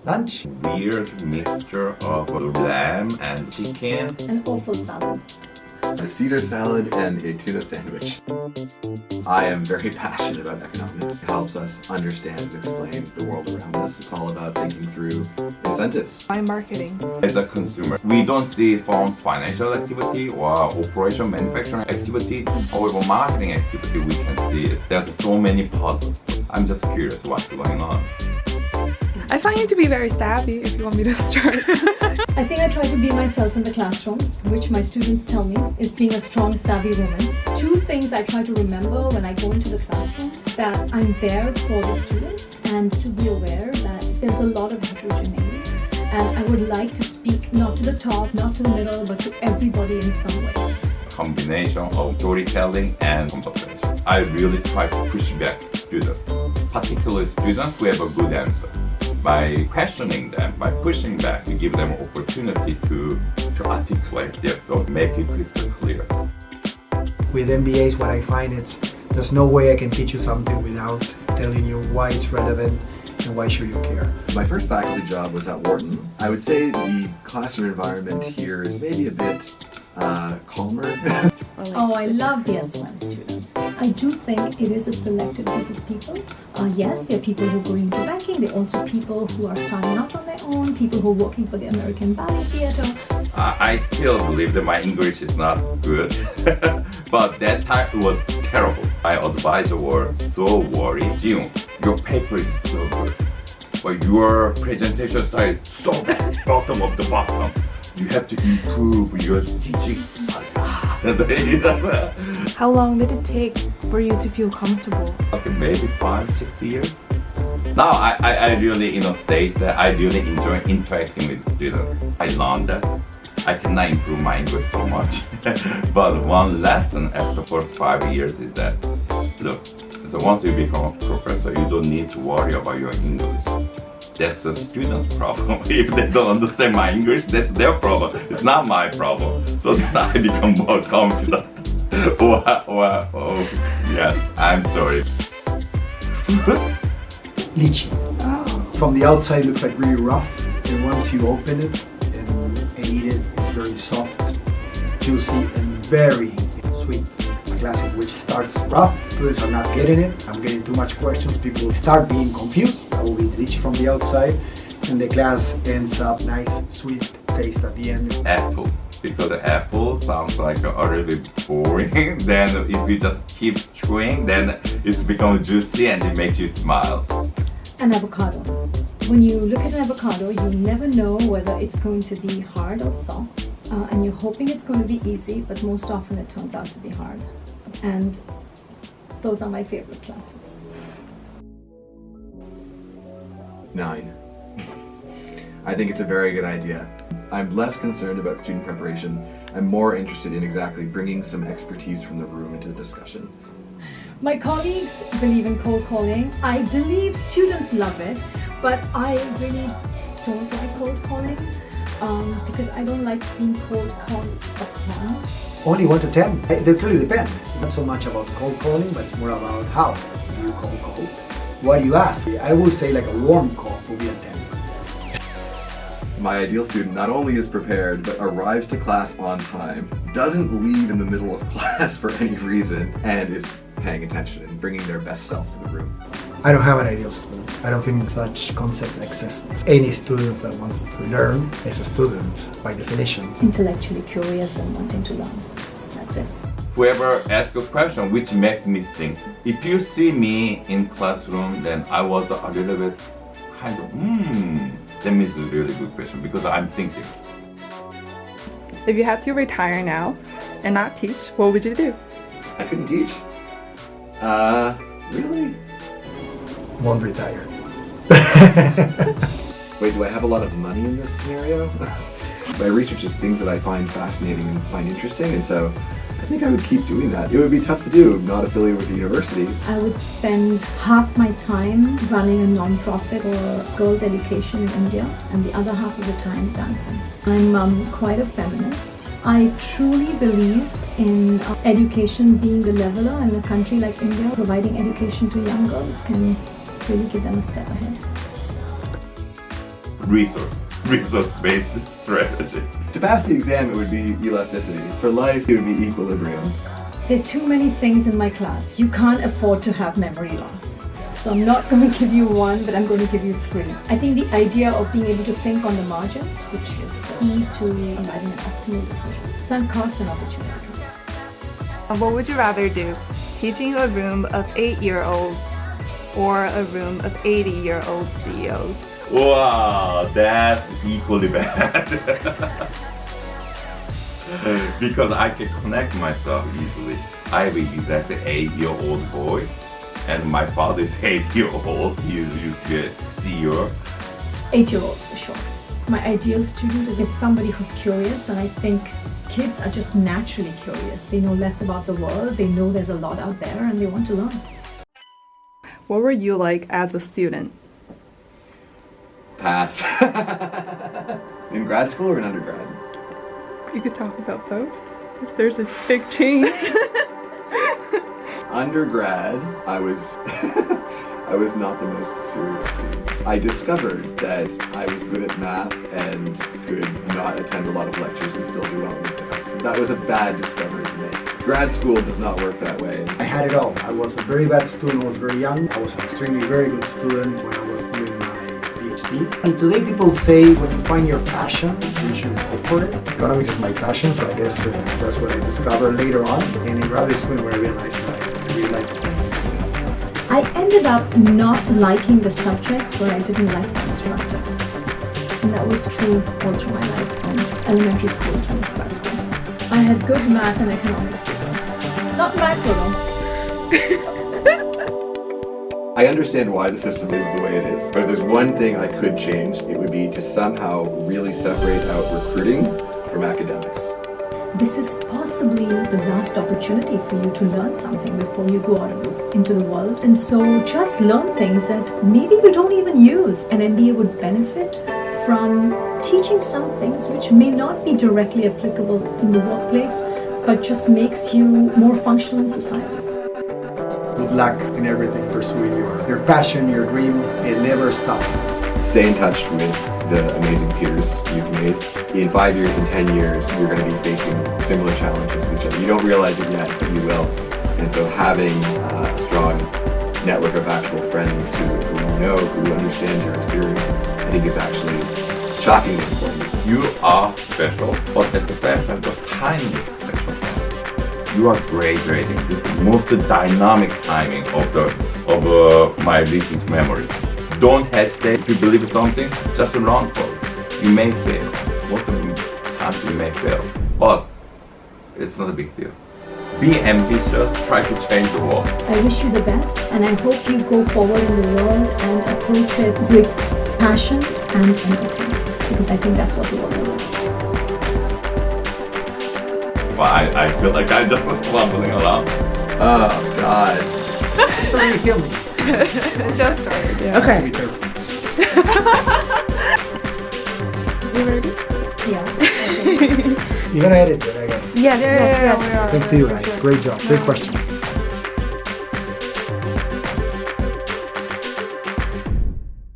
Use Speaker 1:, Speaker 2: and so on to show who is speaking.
Speaker 1: Lunch?
Speaker 2: Weird mixture of lamb and chicken.
Speaker 3: An awful salad.
Speaker 4: A Caesar salad and a tuna sandwich. I am very passionate about economics. It helps us understand and explain the world around us. It's all about thinking through incentives.
Speaker 5: I'm marketing.
Speaker 2: As a consumer, we don't see firm's financial activity or operation manufacturing activity. However, marketing activity, we can see it. There's so many puzzles. I'm just curious what's going on.
Speaker 5: I find you to be very savvy, if you want me to start.
Speaker 3: I think I try to be myself in the classroom, which my students tell me is being a strong, savvy woman. Two things I try to remember when I go into the classroom: that I'm there for the students, and to be aware that there's a lot of heterogeneity. And I would like to speak not to the top, not to the middle, but to everybody in some way.
Speaker 2: Combination of storytelling and conversation. I really try to push back students, particularly students who have a good answer. By questioning them, by pushing back, you give them opportunity to articulate their thought, make it crystal clear.
Speaker 1: With MBAs, what I find is there's no way I can teach you something without telling you why it's relevant and why should you care.
Speaker 4: My first faculty job was at Wharton. I would say the classroom environment here is maybe a bit calmer.
Speaker 3: Oh, I love the SOM students. I do think it is a selected group of people. Yes, there are people who go into banking. There are also people who are starting out on their own, people who are working for the American Ballet Theatre.
Speaker 2: I still believe that my English is not good, but that time it was terrible. My advisor was so worried. Jiung, your paper is so good, but your presentation style is so bad, bottom of the bottom. You have to improve your teaching.
Speaker 5: How long did it take for you to feel comfortable?
Speaker 2: Okay, maybe 5-6 years. Now I really in a stage that I really enjoy interacting with students. I learned that I cannot improve my English so much. But one lesson after first 5 years is that, look, so once you become a professor, you don't need to worry about your English. That's a student's problem. If they don't understand my English, that's their problem. It's not my problem. So then I become more confident. Yes, I'm sorry.
Speaker 1: Lychee.
Speaker 5: Oh.
Speaker 1: From the outside, it looks like really rough, and once you open it and eat it, it's very soft, juicy, and very sweet. A classic which starts rough. Students are not getting it. I'm getting too much questions. People start being confused. That will be lychee from the outside, and the glass ends up nice, sweet taste at the end.
Speaker 2: Apple. Because apple sounds like a little bit boring. Then if you just keep chewing, then it's become juicy and it makes you smile.
Speaker 3: An avocado. When you look at an avocado, you never know whether it's going to be hard or soft. And you're hoping it's going to be easy, but most often it turns out to be hard. And those are my favorite classes.
Speaker 4: 9. I think it's a very good idea. I'm less concerned about student preparation. I'm more interested in exactly bringing some expertise from the room into the discussion.
Speaker 3: My colleagues believe in cold calling. I believe students love it, but I really don't like cold calling because I don't like being cold called upon.
Speaker 1: Only 1 to 10. It really depends. It's not so much about cold calling, but it's more about how do you cold call. What do you ask? I would say like a warm call would be a 10.
Speaker 4: My ideal student not only is prepared, but arrives to class on time, doesn't leave in the middle of class for any reason, and is paying attention and bringing their best self to the room.
Speaker 1: I don't have an ideal student. I don't think such concept exists. Any student that wants to learn is a student by definition.
Speaker 3: Intellectually curious and wanting to learn. That's it.
Speaker 2: Whoever asks a question which makes me think, if you see me in classroom, then I was a little bit kind of, that means a really good question because I'm thinking.
Speaker 5: If you had to retire now and not teach, what would you do?
Speaker 4: I couldn't teach. Really?
Speaker 1: Won't retire.
Speaker 4: Wait, do I have a lot of money in this scenario? My research is things that I find fascinating and find interesting, and so I think I would keep doing that. It would be tough to do, not affiliated with the university.
Speaker 3: I would spend half my time running a non-profit or girls' education in India and the other half of the time dancing. I'm quite a feminist. I truly believe in education being the leveler in a country like India. Providing education to young girls can really give them a step ahead.
Speaker 2: resource-based strategy.
Speaker 4: To pass the exam, it would be elasticity. For life, it would be equilibrium.
Speaker 3: There are too many things in my class. You can't afford to have memory loss. So I'm not going to give you one, but I'm going to give you three. I think the idea of being able to think on the margin, which is key to arriving at optimal decision. Sunk cost and opportunity cost.
Speaker 5: What would you rather do? Teaching a room of 8-year-olds or a room of 80-year-old CEOs?
Speaker 2: Wow, that's equally bad. Because I can connect myself easily. I'm exactly 8-year-old boy, and my father is 8-year-old. He used to be a CEO.
Speaker 3: 8-year-olds for sure. My ideal student is somebody who's curious, and I think kids are just naturally curious. They know less about the world, they know there's a lot out there, and they want to learn.
Speaker 5: What were you like as a student?
Speaker 4: Pass. In grad school or in undergrad?
Speaker 5: You could talk about both. If there's a big change.
Speaker 4: Undergrad, I was I was not the most serious student. I discovered that I was good at math and could not attend a lot of lectures and still do well in science. That was a bad discovery to make. Grad school does not work that way.
Speaker 1: I had it all. I was a very bad student when I was very young. I was an extremely very good student when I was doing my PhD. And today people say when you find your passion, you should go for it. Economics is my passion, so I guess that's what I discovered later on. And in graduate school when I realized I really liked it.
Speaker 3: I ended up not liking the subjects where I didn't like the instructor. And that was true all through my life, from elementary school to grad school. I had good math and economics differences. Not macro though.
Speaker 4: I understand why the system is the way it is, but if there's one thing I could change, it would be to somehow really separate out recruiting from academics.
Speaker 3: This is possibly the last opportunity for you to learn something before you go out into the world. And so just learn things that maybe you don't even use. An MBA would benefit from teaching some things which may not be directly applicable in the workplace, but just makes you more functional in society.
Speaker 1: Good luck in everything, pursuing your passion, your dream, and never stop.
Speaker 4: Stay in touch with the amazing peers you've made. In 5 years and 10 years, you're going to be facing similar challenges to each other. You don't realize it yet, but you will. And so having a strong network of actual friends who know, who understand your experiences, I think is actually shockingly important.
Speaker 2: You are special, but at the same time, the timing is special. You are graduating. This is the most dynamic timing of my recent memory. Don't hesitate to believe something, just run for it. You may fail. Most of the times you may fail, but it's not a big deal. Be ambitious, try to change the world.
Speaker 3: I wish you the best, and I hope you go forward in the world and approach it with passion and empathy, because I think that's what the world needs.
Speaker 2: Well, I feel like I'm just mumbling around.
Speaker 4: Oh, God.
Speaker 1: It's already filming.
Speaker 5: It just started, yeah.
Speaker 1: Okay. Be careful.
Speaker 5: You ready?
Speaker 3: Yeah.
Speaker 1: You're gonna edit it, I guess.
Speaker 5: Yes,
Speaker 3: yes.
Speaker 5: we are.
Speaker 1: Thanks to you guys. Great job. Great question.